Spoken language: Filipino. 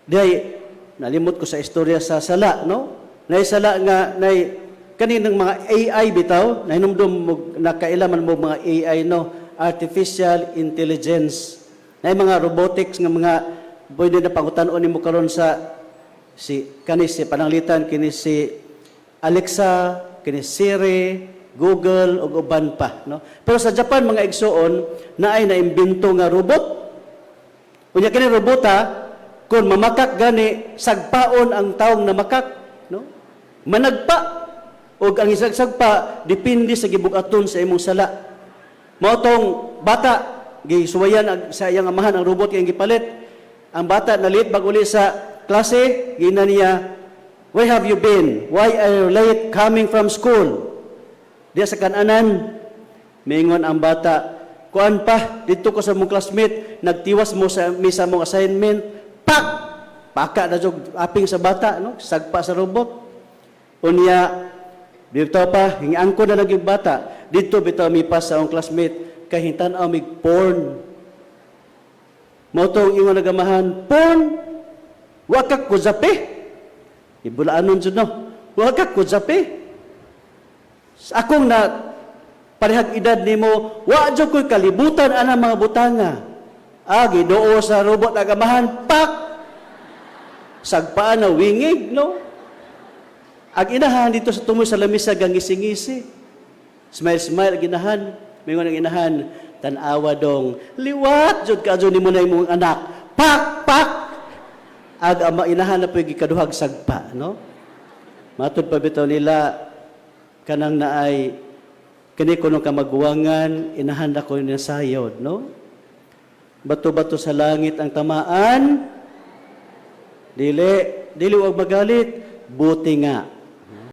Day, nalimot ko sa istorya sa sala, no? Nay sala nga, nay kaninang mga AI bitaw, na hinumdum mo, nakailaman mo mga AI, no? Artificial Intelligence. Nay mga robotics nga mga, pwede na pangutanon ni mo karon sa, kani si pananglitan, kini si Alexa, kini Siri, Google, o uban pa, no? Pero sa Japan, mga igsoon, na ay naimbento nga robot. Unya kini robota, kung mamakak gani, sagpaon ang taong namakak, no? Managpa, o ang isang sagpa, depende sa gibugaton sa imong sala. Mautong bata, gisuwayan sa iyang amahan ang robot kayang gipalit. Ang bata nalit bag uli sa klase, gina niya, "Where have you been? Why are you late coming from school?" Diya sa kananan, mingon ang bata, "Kuan pa, dito ko sa mong classmate, nagtiwas mo sa misa mong assignment." Pak! Paka na jog aping sa bata, no? Sagpa sa robot. Unya, dito pa, hingiangko na naging bata. Dito bitaw mipas sa akong classmate, kahintan ang mig porn. Motong ingon nagamahan, "Porn? Wakak ko zape?" Ibulaanon dyan, no? "Wakak ko zape?" Akong na parehag edad nimo, wa jud ko'y kalibutan ana mga butanga. Gidoo sa robot agamahan, pak! Sagpaan na wingig, no? Ag inahan dito sa tumoy sa lamisa gangisi-ngisi. Smile-smile ag inahan. Mingon ang inahan, "Tanawa dong, liwat jud ka nimo na imong anak." Pak! Pak! Ag ama inahan na pwede kaduhag sagpa, no? Matud pa bitaw nila, kanang naay kini kuno kamaguwangan inahanda ko ni sayod, no? Bato-bato sa langit ang tamaan, dili wag magalit, buti nga